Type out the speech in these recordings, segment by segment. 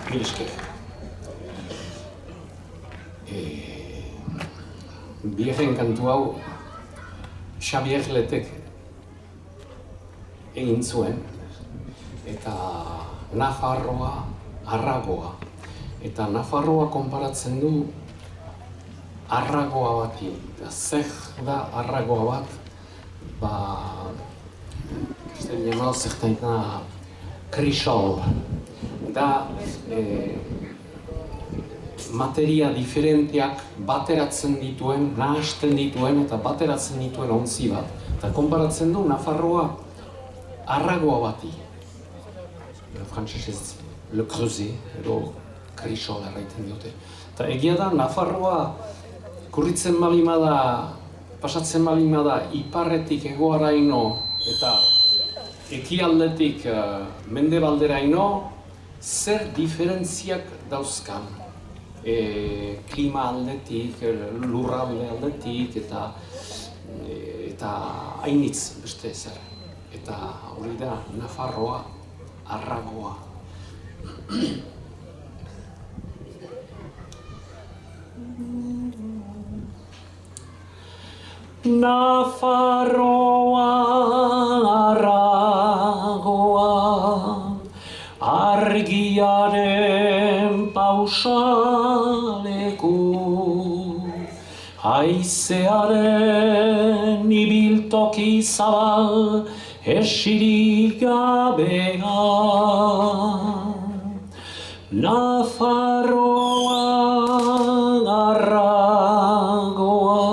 Mil esker. Bigarren kantu hau Xabier Letek egin zuen, eta Nafarroa, Arragoa. Eta Nafarroa konparatzen du Arragoa bati. Eta zer da Arragoa bat? C'est llamado certainement crisol. Da materia diferenteak bateratzen dituen, nahasten dituen eta bateratzen dituen ontzi bat. Eta konparatzen du Nafarroa Arragoa bati. Frantsesez Le Creuset edo crisol erraiten diote. Eta egia da Nafarroa kurritzen balimada, pasatzen balimada iparretik hegoaraino eta ekialdetik mendebalderaino zer diferentziak dauzkan. Klima aldetik, lurralde aldetik eta hainitz beste zer. Eta hori da Nafarroa, Arragoa. Nafarroa, Arragoa, argiaren pausaleku, haizearen ibiltoki zabal, esirik gabea. Nafarroa, Arragoa,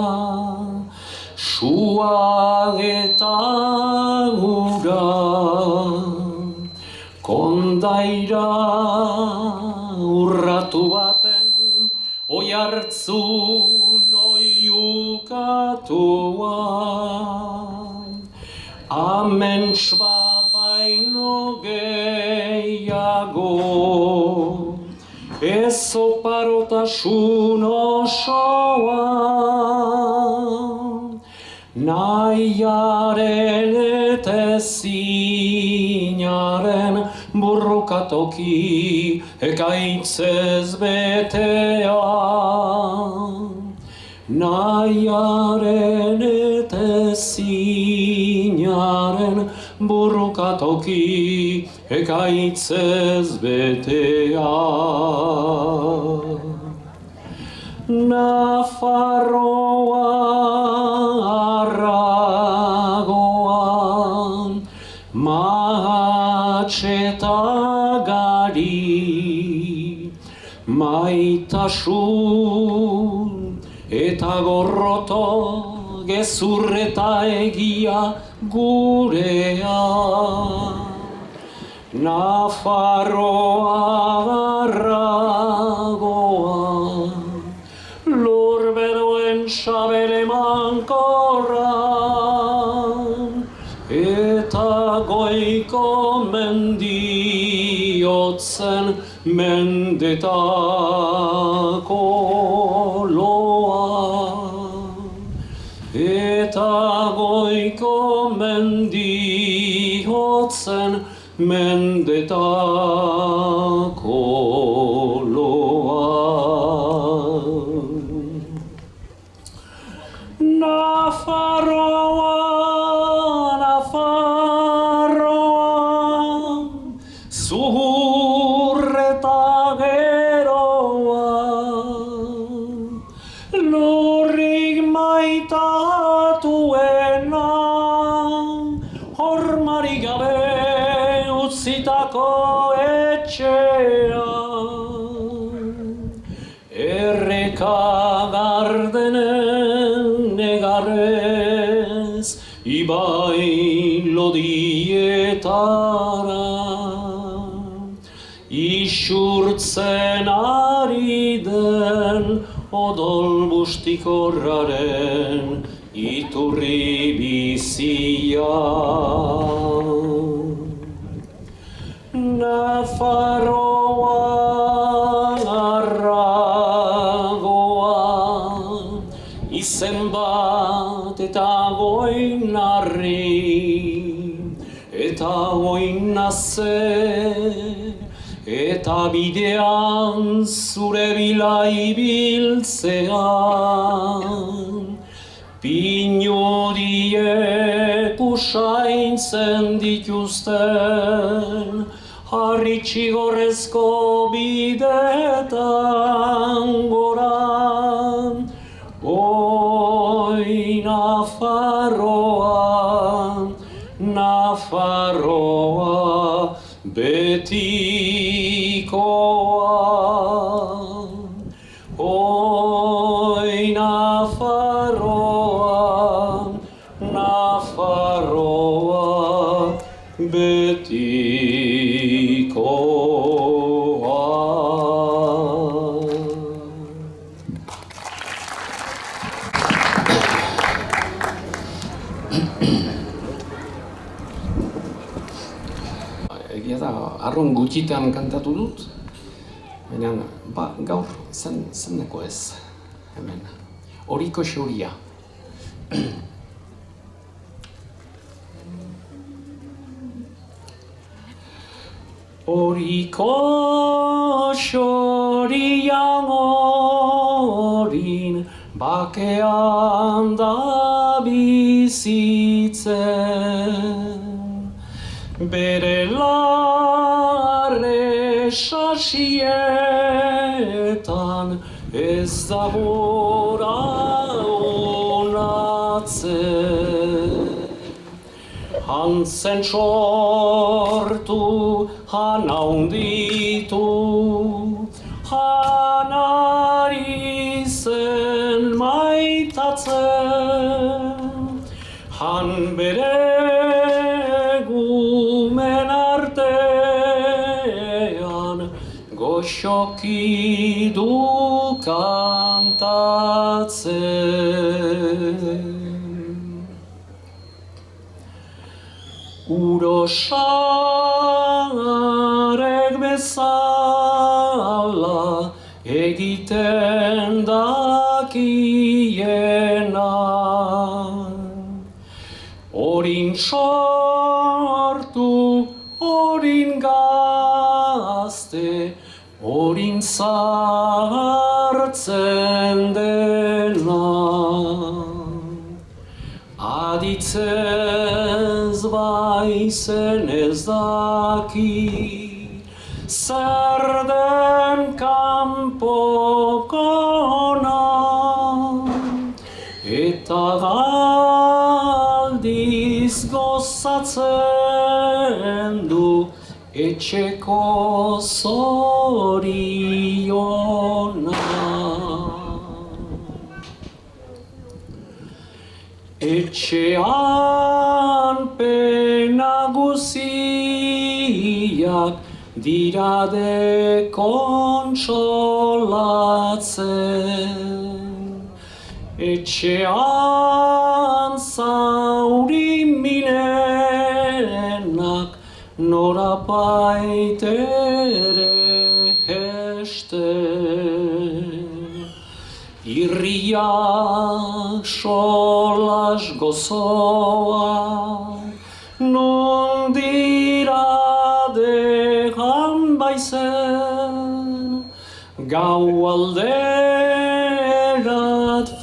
sua eta ura, kondaira urratu baten, oihartzun oiukatua. Aments bat baino gehiago, ez oparotasun osoa. Nahiaren eta ezinaren burrukatoki ekaitzez betea. Nahiaren eta ezinaren burrukatoki ekaitzez betea. Nafarroa, Arragoa, mahatxeta gari, maitasun eta gorroto, gezur eta egia gurea. Nafarroa, Arragoa, lurberoen sabere mankorra, eta goiko mendiotzen mendetako loa. Eta goiko mendiotzen mendetako loa. Nafarroa, Nafarroa, zuhurreta geroa, lurrik maitatuena, hormarik gabe utzitako etxea. Erreka gardenen negarrez, ibai lodietara, isurtzen ari den odol bustikorraren iturri bizia. Nafarroa, Arragoa, izen bat eta goinarri, eta goinaze, eta bidean zure bila ibiltzean, pinodiek usaintzen dituzten, harri txigorrezko bidetan goran, oi Nafarroa, Nafarroa betikoa, oi Nafarroa, Nafarroa betikoa. Egia da, arron gutxitan kantatu dut, baina gaur zeneko ez, hemen. Horiko xuria. Horiko xorian horin, bakean da bizitzen, bere larre sasietan ez da gora onatzen. Hantzen sortu, hana unditu, hanari zen maitatzen, han bere gumen artean goxoki du kantatzen. Urosarek bezala egiten dakiena, orin sortu, orin gazte, orin zartzen dena. Aditzez baizen ez daki, zer den kanpokona, eta galdiz gozatzen du etxeko zoriona. Etxean pena guziak dira dekontsolatzen. Etxean zauri minenak norapaitere hesten. Irriak solas gozoa, non dira dejan baizen, gau alderat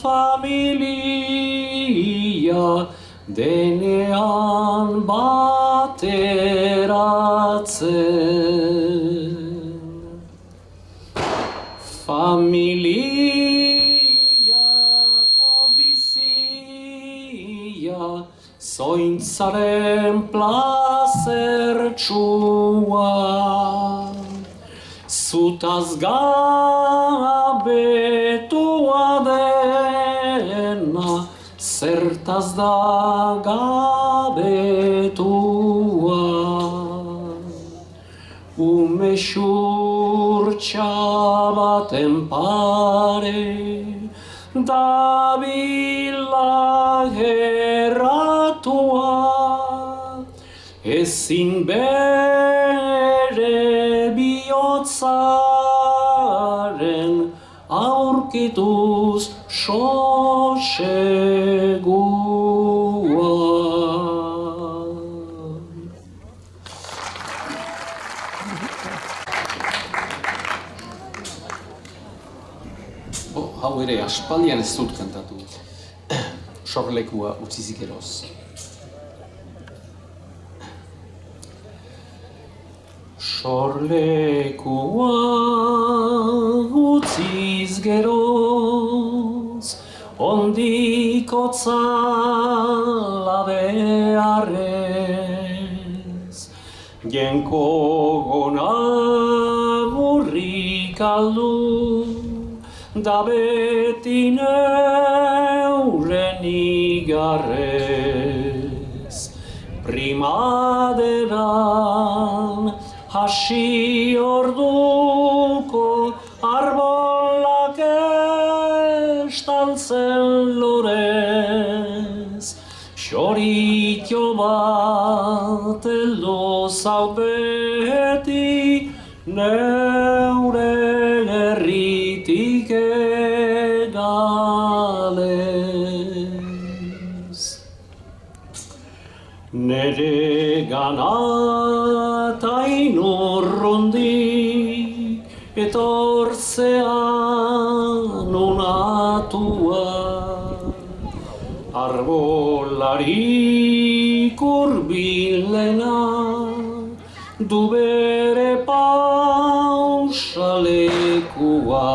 familia denean bateratzen. Familiako bizia, zointzaren plazertsua, zutaz gabetua dena, zertaz da gabetua. Ume xurtxa baten pare, dabila gerratua, ezin bere bihotzaren aurkituz sosegua. hau ere aspaldian ez dut kantatu. Sorlekua utzizik eroz. Sorlekua utziz geroz, ondiko tzala beharrez, jenko gona burrik aldu, da beti neuren igarrez. Primaderan hasi orduko arbolak estaltzen lorez, xoritxo bat eldo zaut beti neure herritik egalez. Nere gana tain urrundi etortzean onatua, arbolarik urbilena du bere pausalekua.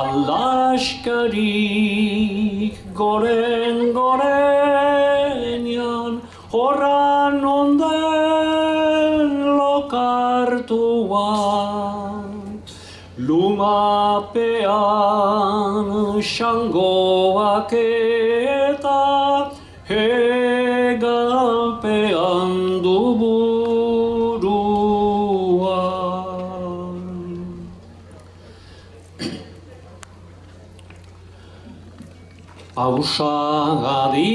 Alaskarik gorenean horran onden lokartua, lumapean xangoak eta hegalpean du burua. Pausagadi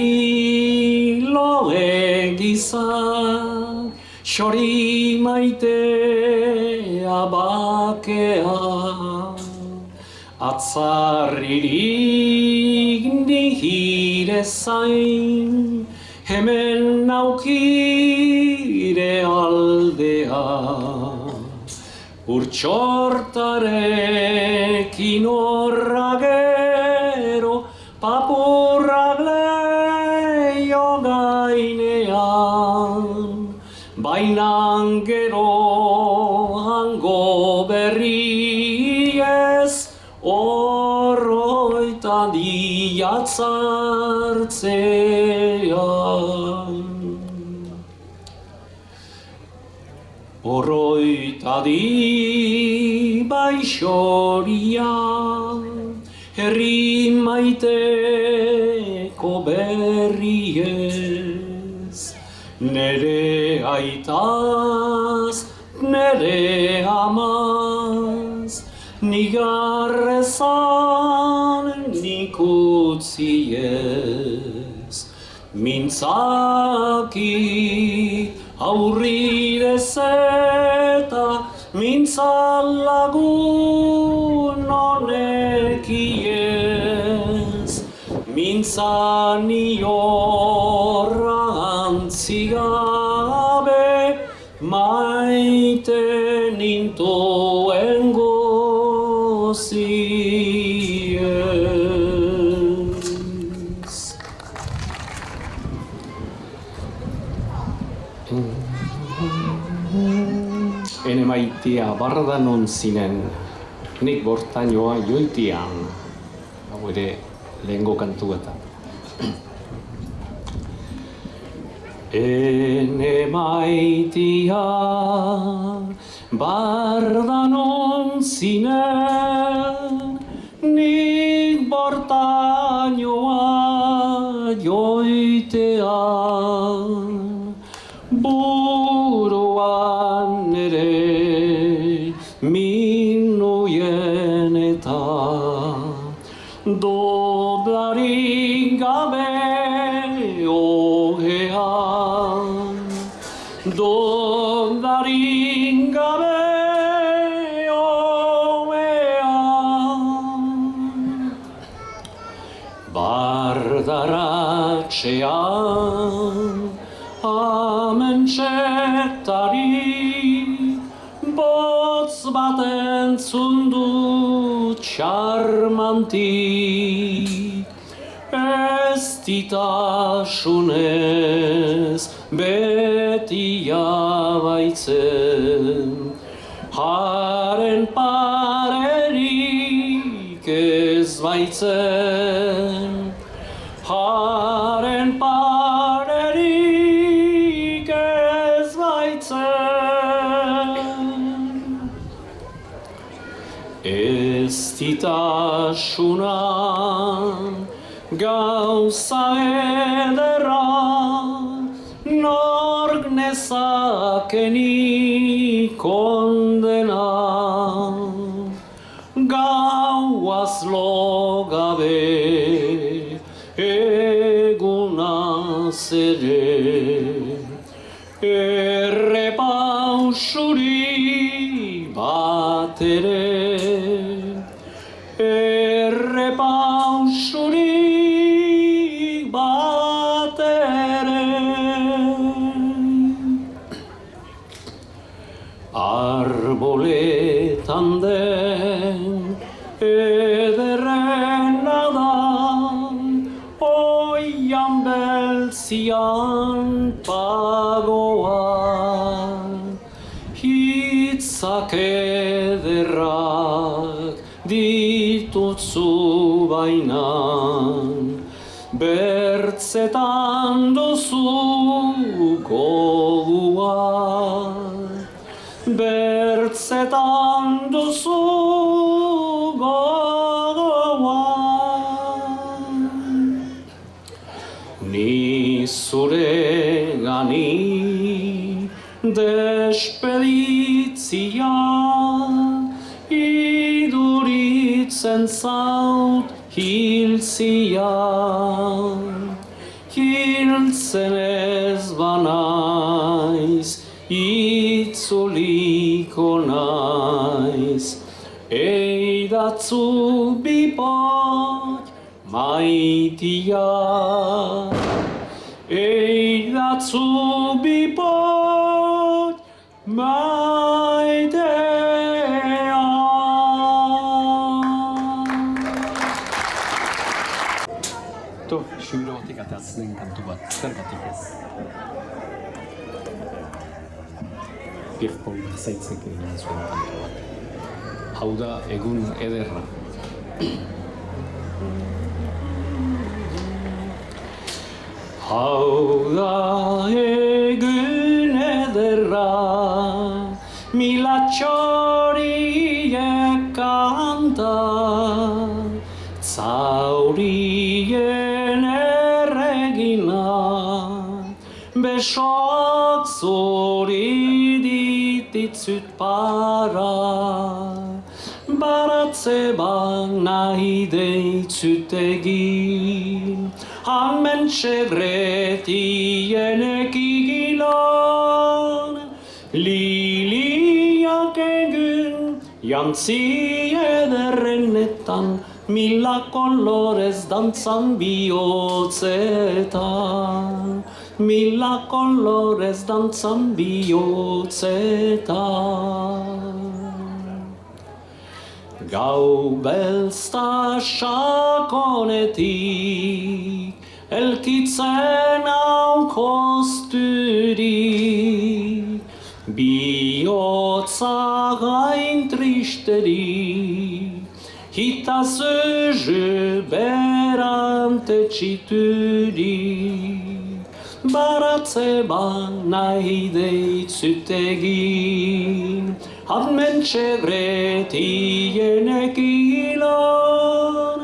loge gizak, xori maitea bakea, atzarririk nihire zain, hemen naukire aldea. Urtsortarekin horra gero, papurrak leio gainean, bainan gero hango berriez, oroita diatzartzean. Oroita di baixoria, herri maiteko berriez, nere aitaz, nere amaz, nigarrezan nikutziez, mintzaki aurrirez eta mintzalagun honekiez, mintzani horra antzigabe maite nintuen goziez. Ene maitia barda non zinen, nik bortainoa joitian, hau ere lehengo kantuetan. Ene maitia barda non zinen, nik bortainoa joitean, buruan ere minuien eta doblarik gabe ohean, doblarik gabe ohean, bardaratxean amentsetari botz bat entzun dut txarmantik, ez ditasunez beti abaitzen, haren parerik ez baitzen, haren parerik ez baitzen. Ez ditasuna gauza ederra, nork nezakeni kondena, gauaz logabe egunaz ere, errepausuri bat ere, errepausuri bat ere. Arboletan den ederrena da, oian beltzian pagoa, hitzak ederrak ditutzu bainan, bertzetan duzu gogua, bertzetan duzu gogoa. Ni zure gani despeditzia iduritzen zaut hiltzia, hiltzen ez banaiz, itzuliko naiz, eidatzu bipot maitia, eidatzu bipot maitea. To, xubilo batik ateatzen den kantu bat, zergatik ez. Pierpont zaitzek egin zuen kantu bat. Hau da egun ederra. Hau da egun ederra, mila txoriek kanta, zaurien erregina, besoak zuri dititzut para, baratze bak nahi deitzut egin, hemen txegretienek igilan, liliak egun jantzi ederrenetan, mila kolorez dantzan bihotzetan, mila kolorez dantzan bihotzetan. Gau belzta sakonetik, elkitzen hau kosturik, bihotza gain tristerik, hita zöjö berante txiturik, baratze ban nahi deitzut egin, hemen txegretienek ilan,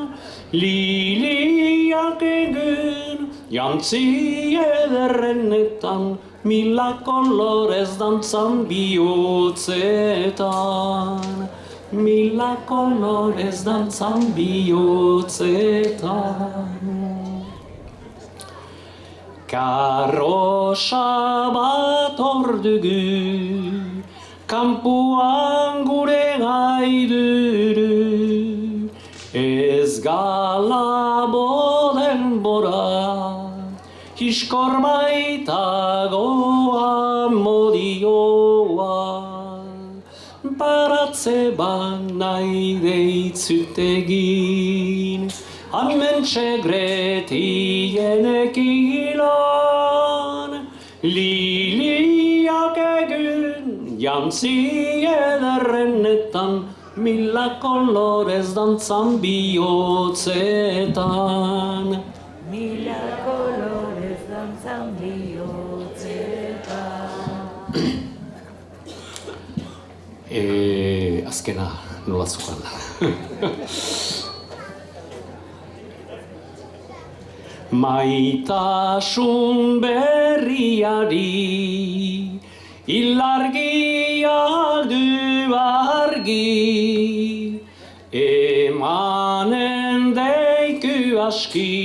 liliak egun jantzi ederrenetan, mila kolorez dantzan bihotzetan, mila kolorez dantzan bihotzetan. Karrosa bat hor dugu, kanpuan gure gaiduru, ez gala bodenbora, hiskor baitagoa modioa, baratze nahi deitzutegin, hementxe gretienek ilan, liliak egun jantzi ederrenetan, mila kolorez dantzan bihotzetan. Mila kolorez dantzan bihotzetan. Azkena nola zukan. Maitasun berriari ilargia du argi, emanen deiku aski,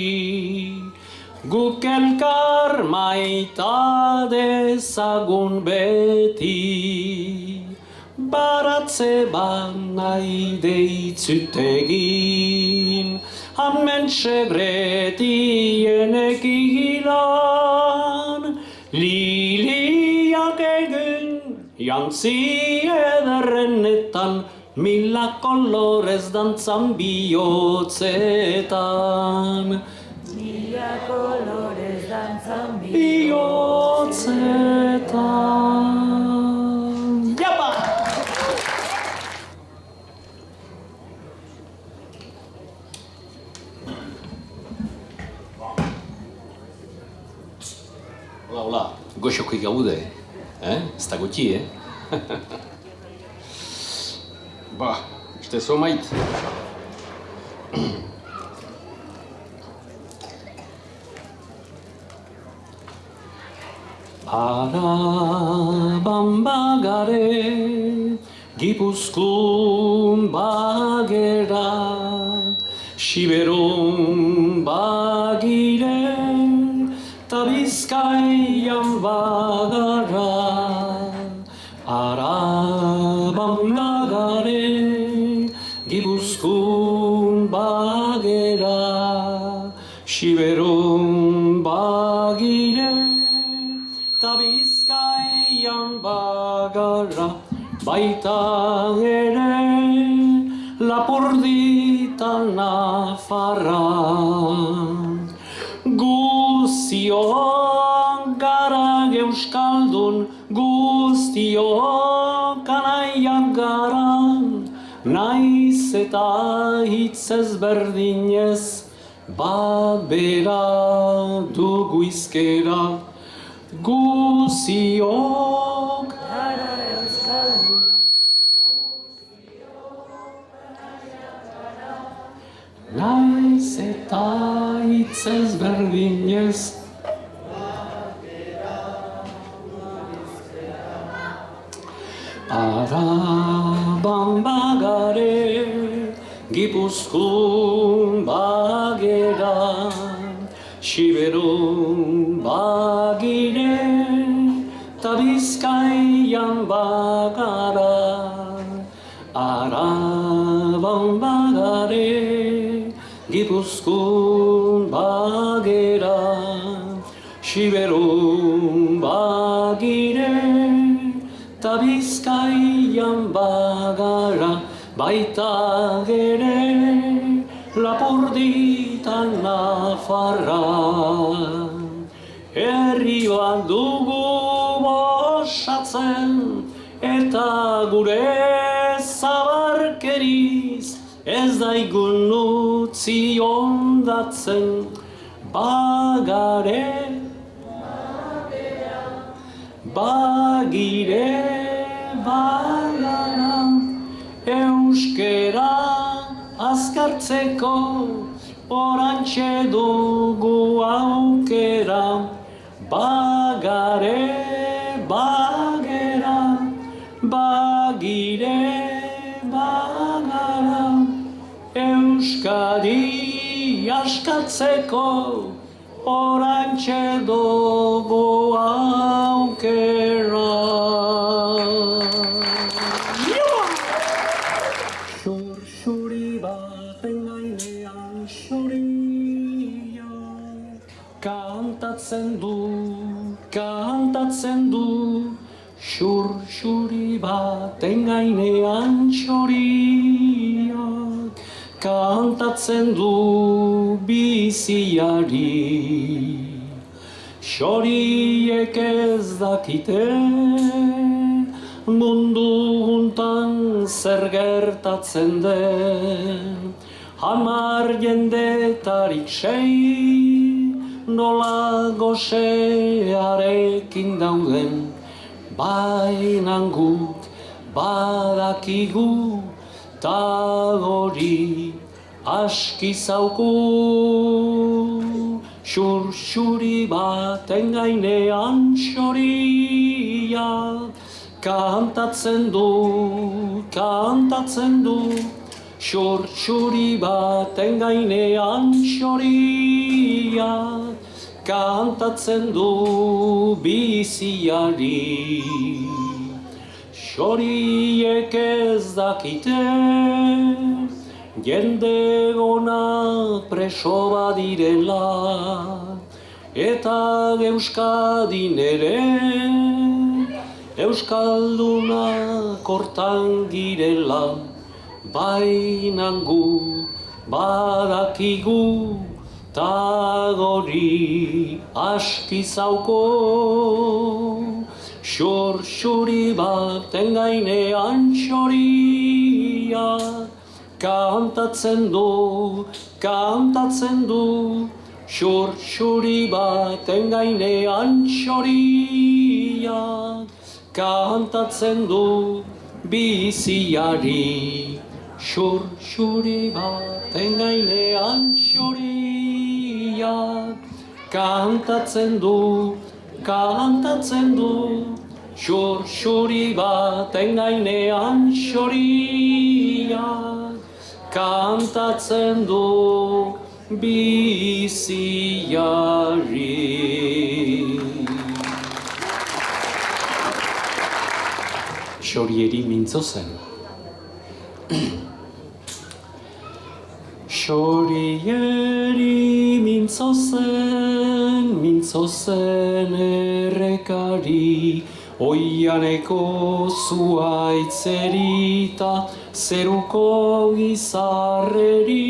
guk elkar maita dezagun beti. Baratze nahi deitzutegin, hementxe gretienek ilan, liliak egun jantzi ederrenetan, mila kolorez dantzan bihotzetan. Mila kolorez dantzan bihotzetan. Yapa! Hola, goxoko gaude, ez da goti, Ba, este zo mait. Araban bagare, Gipuzkoan bagera, Siberun bagire, ta Bizkaian bagara. Araban bagare, Gipuzkoan bagera, Siberun bagire, ta Bizkaian bagara. Baita ere Lapurdita Nafarra. Guztiok gara euskaldun, guztiok anaiak gara, naiz eta hitz ezberdinez, bat bera dugu izkera. Guztiok gara euskaldun, naiz eta hitz ezberdinez, Araban bagare, Gipuzkoan bagera, Siberun bagire, ta Bizkaian bagara. Araban bagare, Gipuzkoan bagera, Siberun bagire, ta Bizkaian bagara. Baita ere Lapurdita Nafarra. Herri bat dugu bosatzen, eta gure zabarkeriz ez daigun utzi ondatzen. Bagare, bagire, bagara, euskera azkartzeko orantxe dugu aukera. Bagare, bagera, bagire, bagara, Euskadi askatzeko orantxe dugu aukera. Xur-xuri baten gainean xuria, kantatzen du, xur-xuri bat baten gainean txoriak kantatzen du biziari. Txoriek ez dakite mundu guntan zer gertatzen den, 10 jendetarik 6 nola gosearekin dauden, bainan guk badakigu ta hori aski zauku. Xur-xuri baten gainean txoriak kantatzen du, xur-xuri baten gainean txoriak kantatzen du biziari. Txoriek ez dakite jende gona preso badirela, eta Euskadin ere Euskalduna kortan girela, bainan gu badakigu ta hori aski zauko. Xur-xuri baten gainean txoriak kantatzen du, xur-xuri baten gainean txoriak kantatzen du biziari. Xur-xuri baten gainean txoriak kantatzen du, xur-xuri baten gainean txoriak kantatzen du biziari. Txorieri mintzo zen. Txorieri mintzo zen errekari, oianeko zuaitzerita zeruko gizarreri.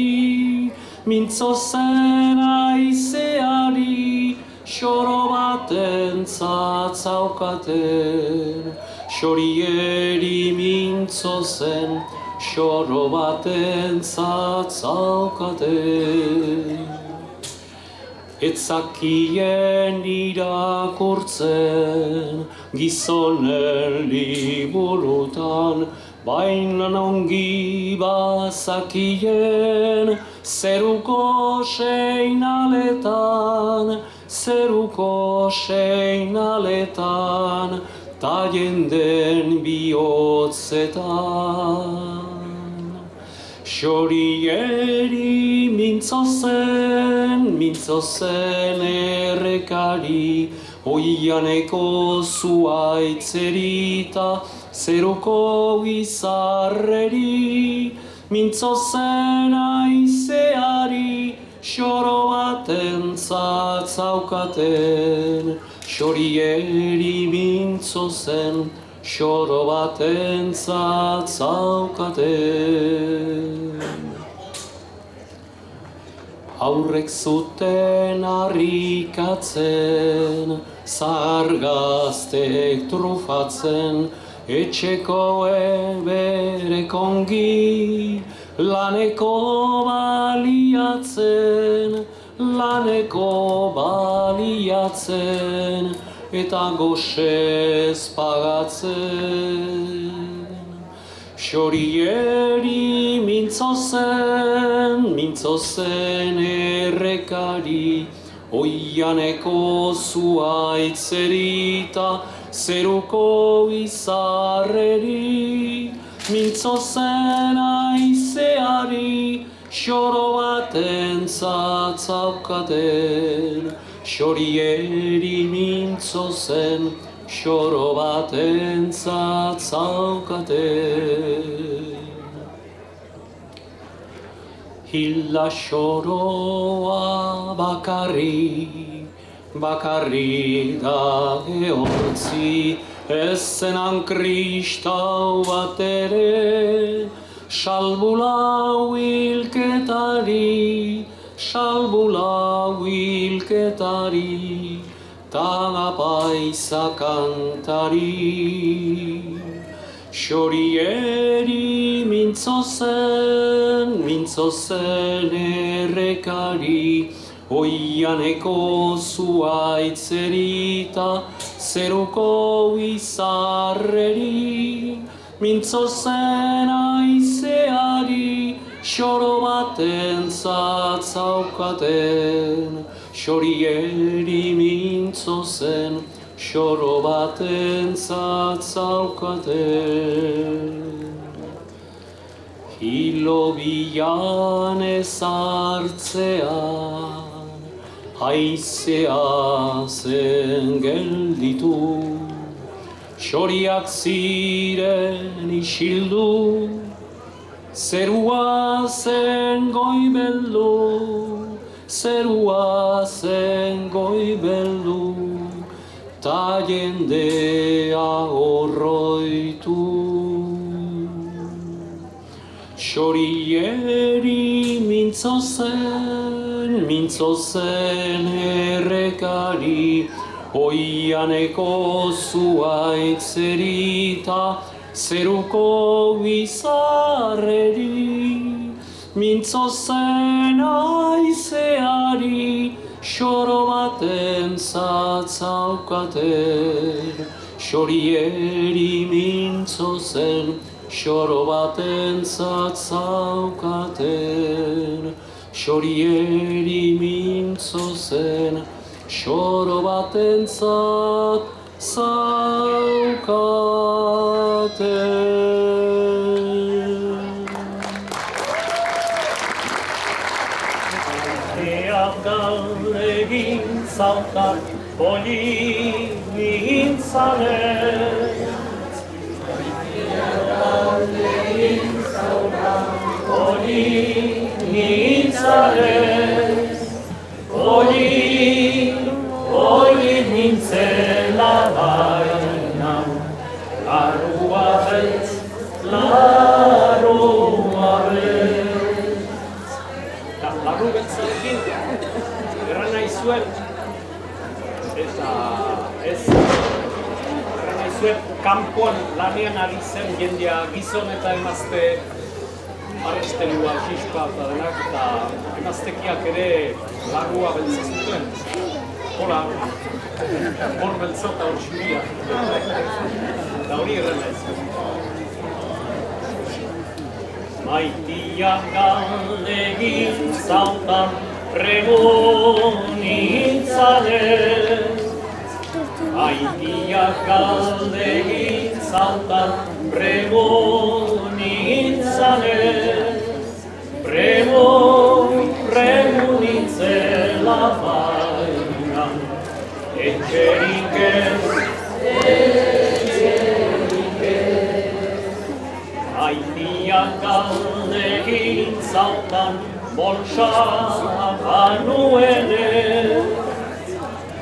Mintzo zen aizeari, xoro baten zatzaukaten. Txorieri mintzo zen, xoro baten zatzaukaten. Etzakien irakurtzen gizonen liburutan, baina ongi bazakien zeruko seinaletan, ta jenden bihotzetan. Txorieri mintzo zen errekari, oianeko zuaitzerita zeruko gizarreri. Mintzo zen aizeari, xoro baten zatzaukaten. Txorieri mintzo zen, xoro baten zatzaukaten. Aurrek zuten harrikatzen, zargaztek trufatzen, etxeko eberek ongi, laneko baliatzen, eta goxez pagatzen. Txorieri mintzo zen errekari, oianeko zuaitzerita zeruko gizarreri. Mintzo zen aizeari, xoro baten zatzaukaten. Txorieri mintzo zen, xoro baten zatzaukaten. Hila xoroa bakarri da ehortzi, ez zenan kristau bat ere, salbula wilketari, ta paisa kantari. Xorieri mintzo zen errekari, oianeko zuaitzerita, zeruko izarreri. Mintzo zen aizeari, xoro baten zatzaukaten. Xorieri mintzo zen, xoro baten zatzaukaten. Hilo bilan ezartzean, haizea zen gelditu, xoriak ziren isildu, zerua zen goibeldu, ta jendea horroitu. Xorieri mintzo zen errekari, oianeko zuaitzerita, zeruko bizarreri. Mintzo zen aizeari, xoro baten zatzaukaten. Xorieri mintzo zen, xoro baten zatzaukaten. Xorieri mintzo zen, xoro baten zatzaukaten. Eak galdegin zaukat, boli nintzalen. Oli nintzela baina, larua beltz. Larru beltzarekin, erran nahi zuen, eta ez, erran nahi zuen, kanpoan lanean ari zen jendea gizon eta emazte arestelua, xispa eta denak, eta emaztekiak ere larrua beltza zuten. Hola, hor beltza eta hor xuria. Eta hori erren nahi zuen. Maitiak galdegin zautan rego nintzalen. Maitiak galdegin zautan rego nintzalen. Premo nintzela baina, etxerik ez. Maitiak galdegin zautan bolsa banuene.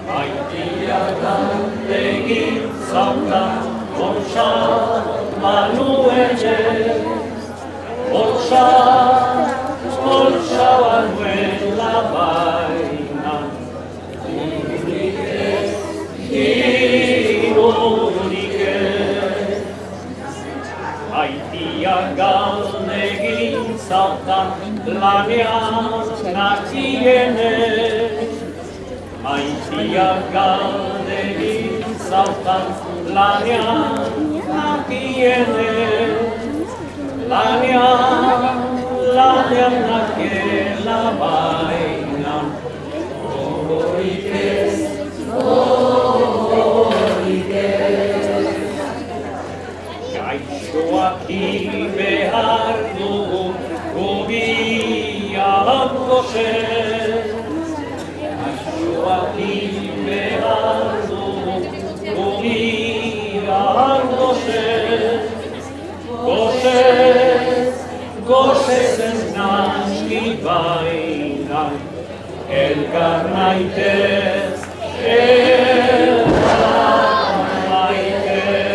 Maitiak galdegin zautan bolsa banuene. Bolsa banuela baina, irurik ez. Maitiak galdegin zautan lanean nakiene. Maitiak galdegin zautan lanean nakiene. Lanean nakiela baina, gogorik ez. Gaixoak behar dugu gobiak gozen. Gaixoak behar dugu gobiak gozen. Gozezen naski baina, elkar maitez, elkar maitez.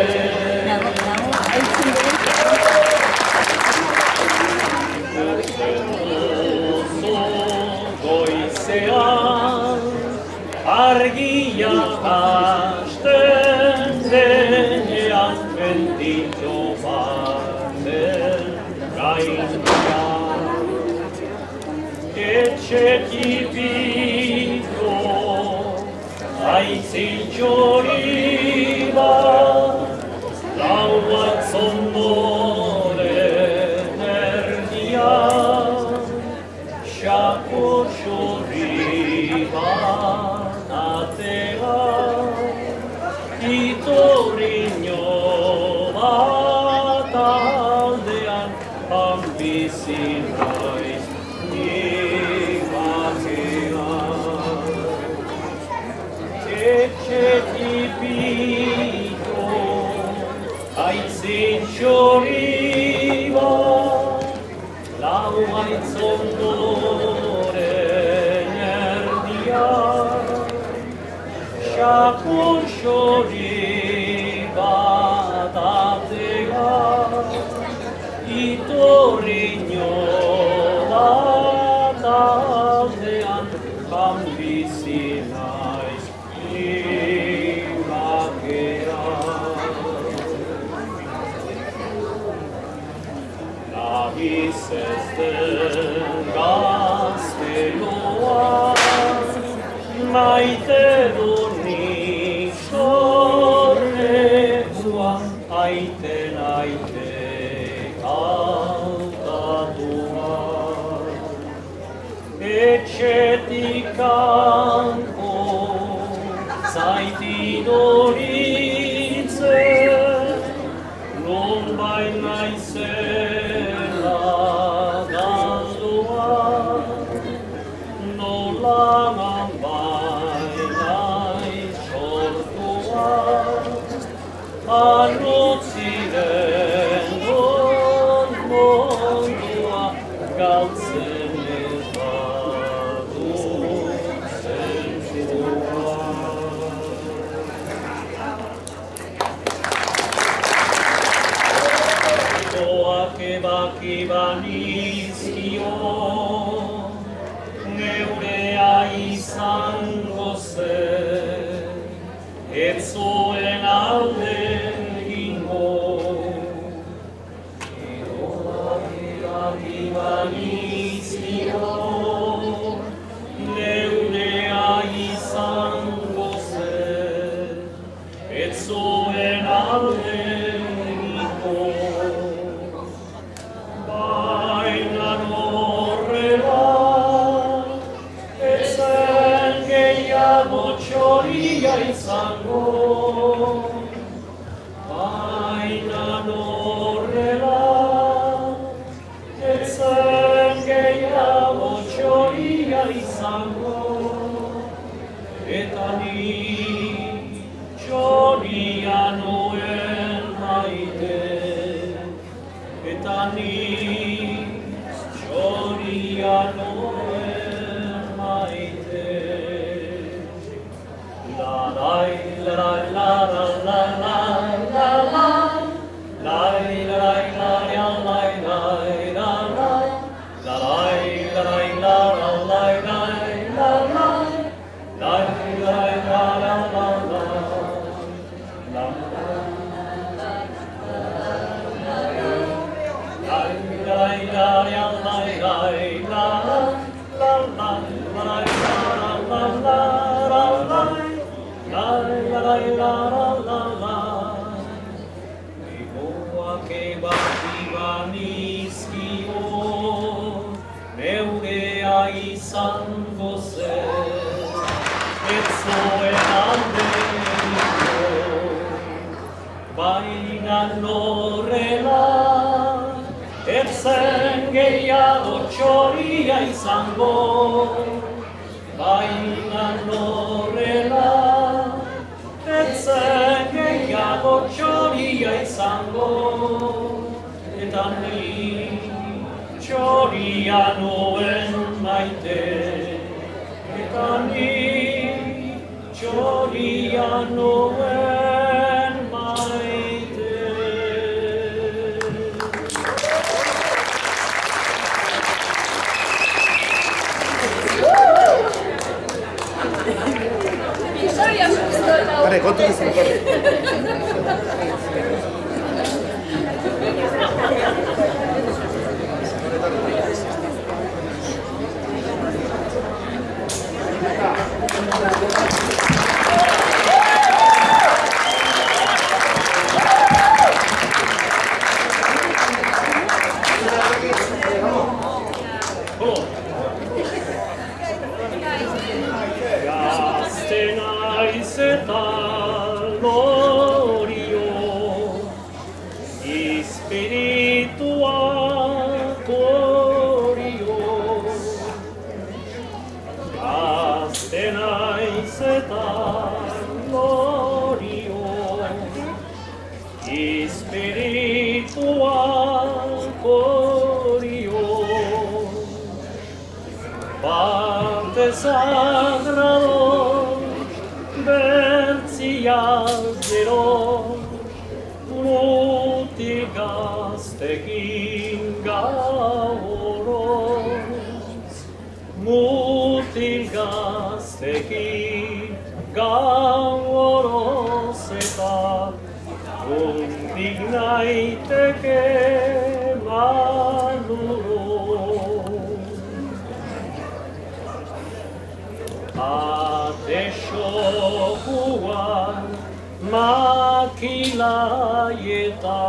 gaindia. Etxetik bito, aitzin txori bat, lau atzomoren erdian, xako txori bat atera, itorriño bat aldean, bizi naiz ni bakean. Etxetik bito, aitzin txori bat, lau haitz ondoren erdian, xako txori bat atean, itorriño bat aldean, bizi naiz ni bakean. Nagiz ez den gazteloa, maite du nik sorrezua, aiten kantatua. Etxetik kanpo zaiti doritzen, nonbait naizela galdua, nola naiz sortua, anotziren mundua, galtzen ez badu zentzua. Goak ebaki banizkio, neurea izango zen, ez zuen alde egingo. Goak ebaki banizkio, neurea izango zen, ez zuen alde egingo. Baina horrela, ezen gehiago txoria izango. Baina horrela, ezen gehiago txoria izango. Eta ni txoria nuen maite, eta ni txoria nuen maite. La-lai, la-lai, la-la-la, la-la-lai, lai-lai, la-lai, la-lai, la-lai, la-lai, la-lai, la-la-lai, la-lai, lai-lai, la-la-la-la, Goak ebaki banizkio, neurea izango zen, ez zuen alde egingo. Baina horrela, ez zen gehiago txoria izango. Baina horrela, ez zen gehiago txoria izango. Eta ni txoria nuen maite, eta ni txoria nuen maite. Pare, kontu izan, pare. espirituak orion. Gazte naiz eta glorion, espirituak orion. Parte sagrado, bertziak gero, mutil gaztekin gaoroz. Mutil gaztekin gaoroz eta hundik naiteke maduroz. Atesokuan makilaieta,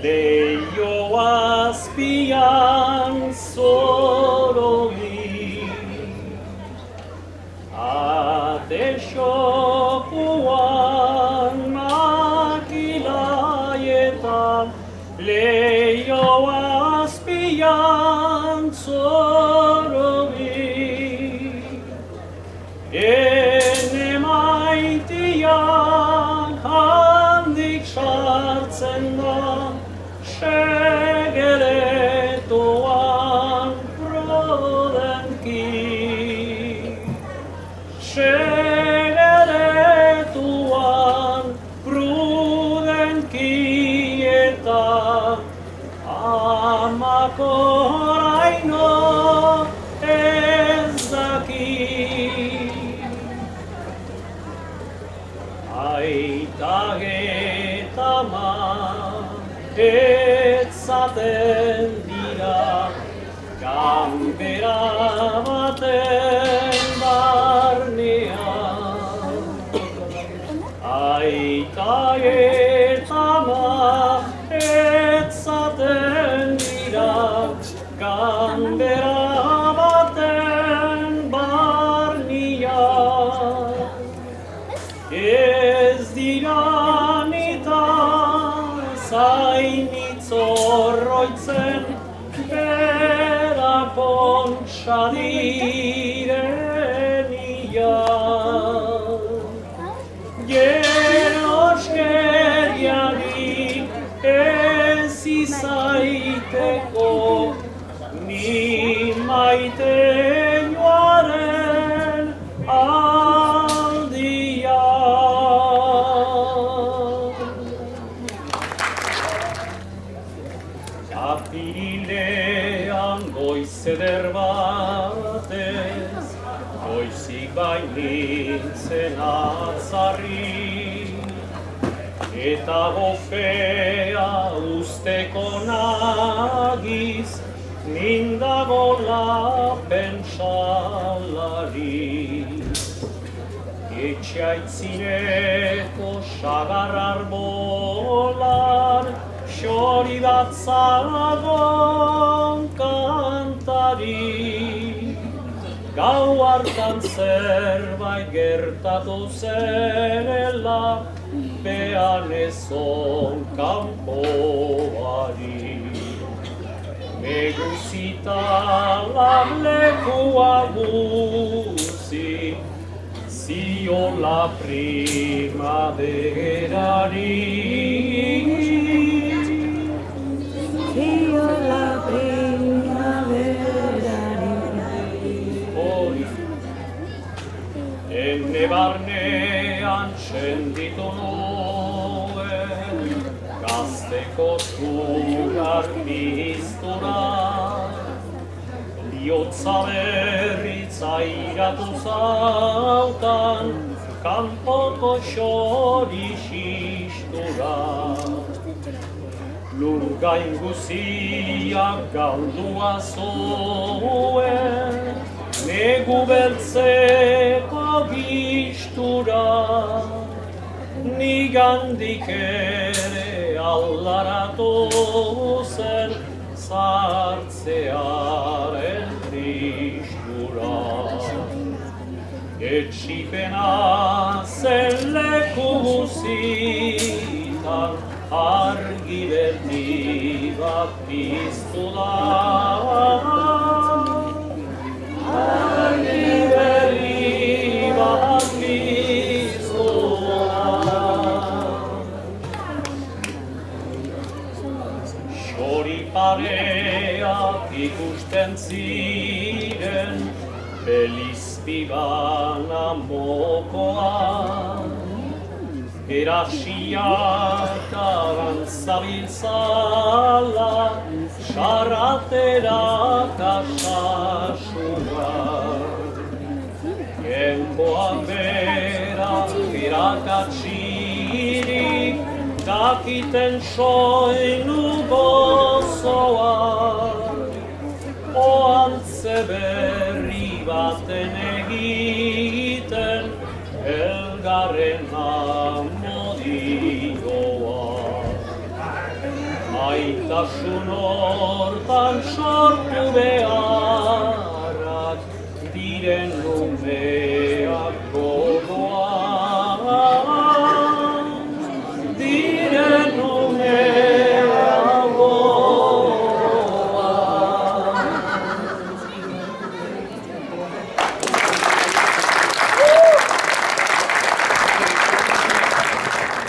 leio azpian zorobi. Atesokuan makilaieta, leio azpian zorobi. Ene maitian handik sartzen da, segeretoan prudenki. Segeretoan prudenki eta amako oraino ez daki. Aita eta ama etzaten dira, ganbera baten barnean. Aita eta ama etzaten dira, ganbera baten barnean. Ez dira nita zainitz horroitzen, bera pontsa direnian. Geroskeriari ez izaiteko, ni maite joaren aldia. Apirilean goiz eder batez, goizik bainintzen atzarri, eta gofea usteko nagiz, nindagola pentsalari. Etxaitzineko sagar arbolan, xori datzalagon kantari. Gau hartan zerbait gertatu zenela, behan ezon kanpoari. Meguzita lableku aguzi, ziola primaverari. Ziola primaverari. Hori, ene barnean senditu nuen, gazteko zugar piztura. Biotza berriz airatu zautan, kanpoko xori xistura. Lurgain guziak galdua zuen, negu beltzeko gistura. Nigandik ere aldaratu zen, sartzearen tristura. Etxipena zen leku guzitan argi berdi bat piztu da. Argi berri bat piztu da. Xoripareak ikusten ziren, belizpibana mokoan. Erasiak arantzabiltzala, sarraterak asasua. Genboan berak irakatsirik, dakiten soinu gozoa. Oantze berri baten egiten, elgarren amodioa. Maitasun hortan sortu beharrak, diren umeak gogoan. Diren umeak gogoan.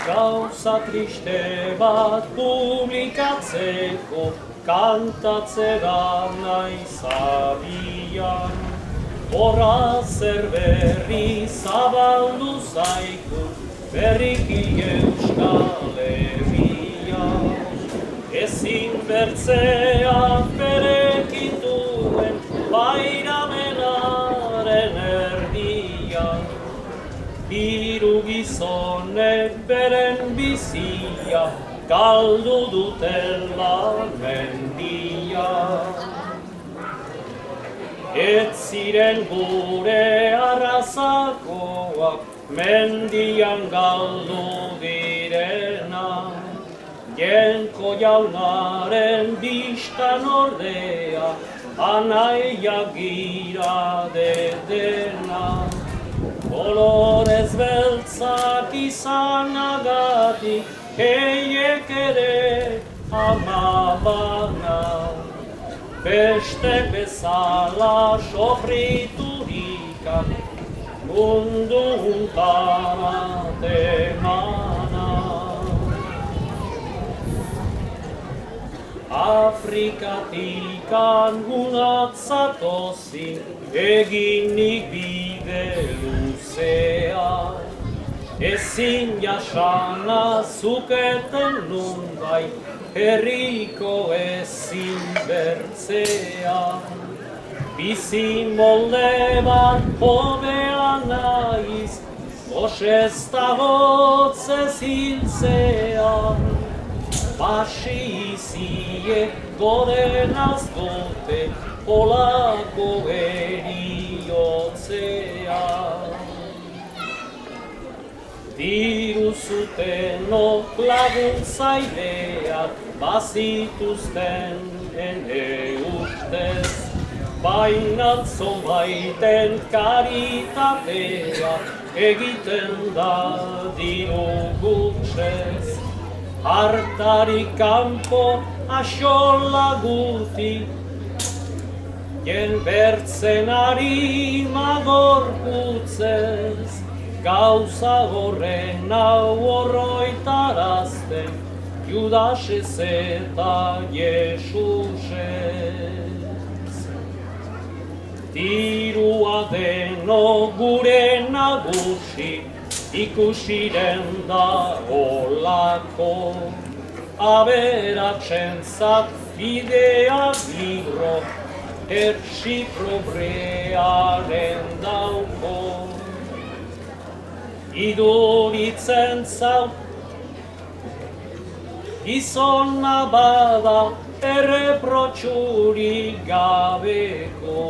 Gauza triste bat publikatzeko, kantatzera naiz abian. Horra zer berri zabaldu zaiku, berriki Euskal Herrian. Ezin bertzea berekin duen, bairamenaren erdian. Hiru gizonek beren bizia, galdu dutela mendia. Ez ziren gure arrazakoak, mendian galdu direna. Jenko jaunaren bistan ordea, anaiak gira dedena. Kolorez beltzak izanagatik, heiek ere amabana. Beste bezala sofriturikak, mundu untan temana. Afrikatikan gunat zatozin, eginik bide luzea. Ezin jasana zuketen nunbait, herriko ezin bertzea. Bizi molde bat hobea naiz, osesta hotzez hiltzea. Basi izie gorenaz gote, polako eriotzea. Diru zutenok laguntzaileak, bazituzten ene ustez. Baina zonbaiten karitatea, egiten da diru gutxez. Hartarik kanpo axola guti, jen bertzen ari magorputzez. Gauza horren hau horroitarazten, Judasez eta Jesusez. Dirua deno gure nagusi, ikusiren da olako. Aberatsentzat bideak libro, ertsi probrearen dauko. Iduritzen zau, gizona bada erreprotxurik gabeko.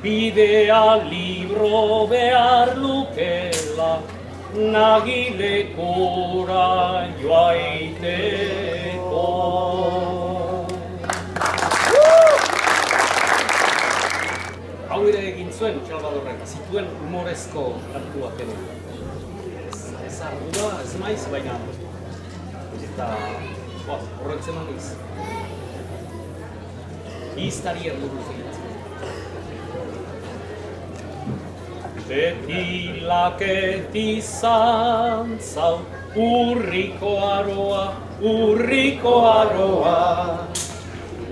Bidea libro behar lukela, nagilekura joaiteko. Hau ere egin zuen Salvadorrek, zituen humorezko kantuak ere. Ez ardura, ez maiz, baina eta Horretzen maniz. Iztari erdugu zait. Betilak izan zau, urriko aroa,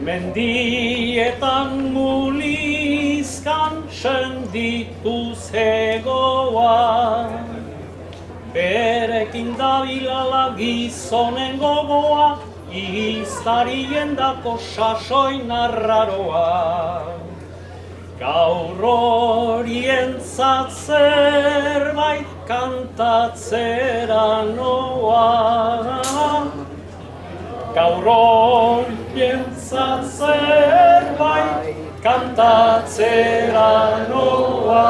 mendietan mulizkan senditu zegoa. Berekin dabilala gizonen gogoa, iztarien dako sasoin arraroa. Gaur horientzat zerbait kantatzera noa. Gaur horientzat zerbait kantatzera noa.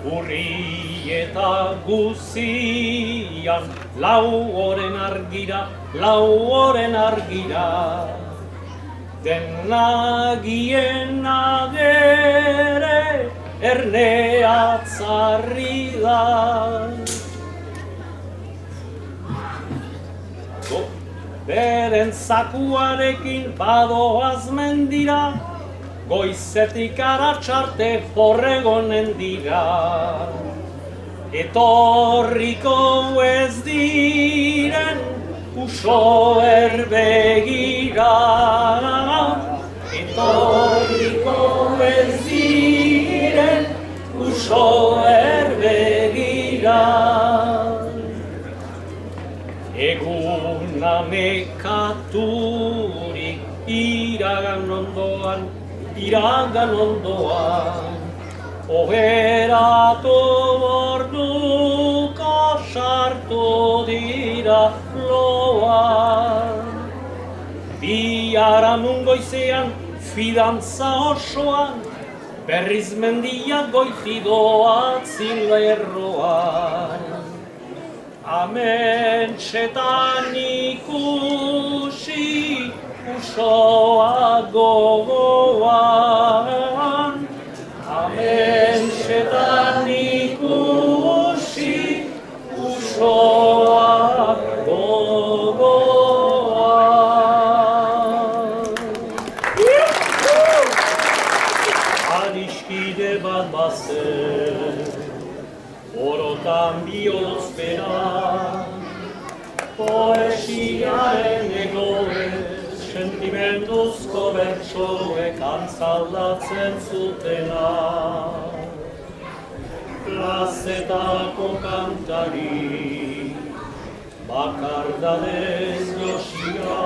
Urrieta guzian lau oren argira, denagien agere ernea tzarri da. Beren zakuarekin badoaz mendira, goizetik aratxarte forregonen dira. Etorriko ez diren uso erbegira. Etorriko ez diren uso erbegira. Eguna mekaturik iragan ondoan, oheratu borduko sartu dira loan. Biharamun goizean, fidantza osoan, berriz mendiak goitidoa zilerroan. Amentsetan ikusi usoa gogoan. Amentsetan ikusi usoa gogoan. Adiskide bat bazen, orotan biolozpera, poesiaren egoe, sentimenduzko bertsoek antzaldatzen zutena. Plazetako kantari, bakardadez josia,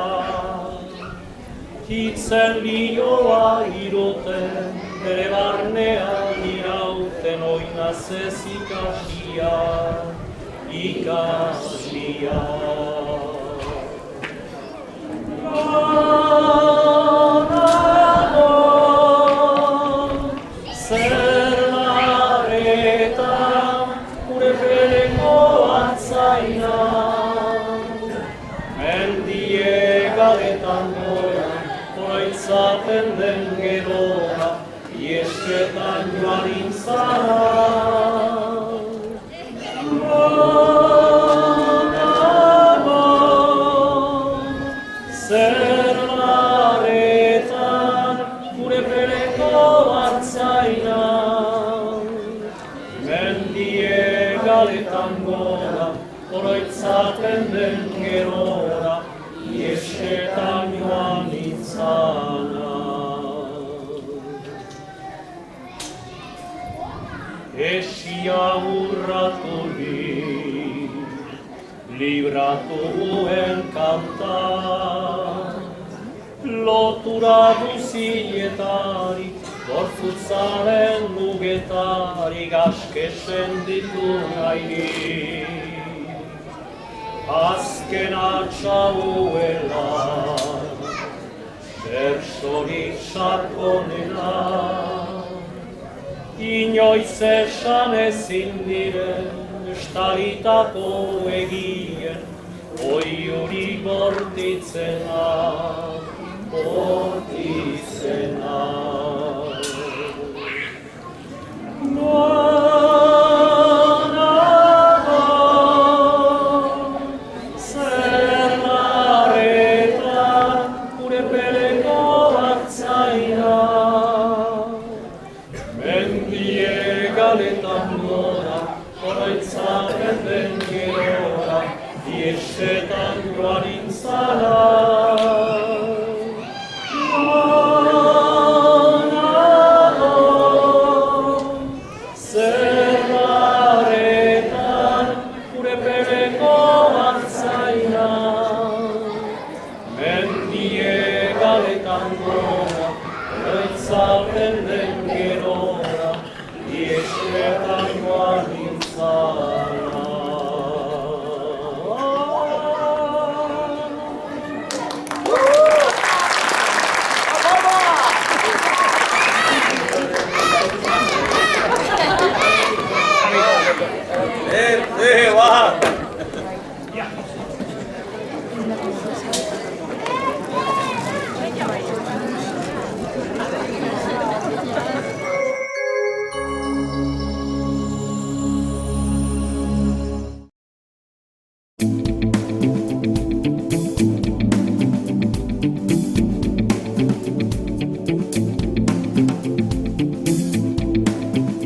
hitzen lioa iruten, bere barnean irauten oinaz ez ikasia. Zer laretan gure bereko atzaina, mendie galetan goran, oroitzaten den geroa, iesketan joan intzara. Zer laretan gure bereko atzaina, mendie galetan gora, oroitzaten den gerora, iesketan joan itzana. Esia urraturik, libratuen kanta, lotura guzietari, gorputzaren mugetari, gaskesen ditu nahi. Azken atxauela, bersorik sarkonela, inoiz esan ezin diren, estaritako egien, oiuri bortitzena, bortitzena. Nonago, Salten den Gerona, die Schwerter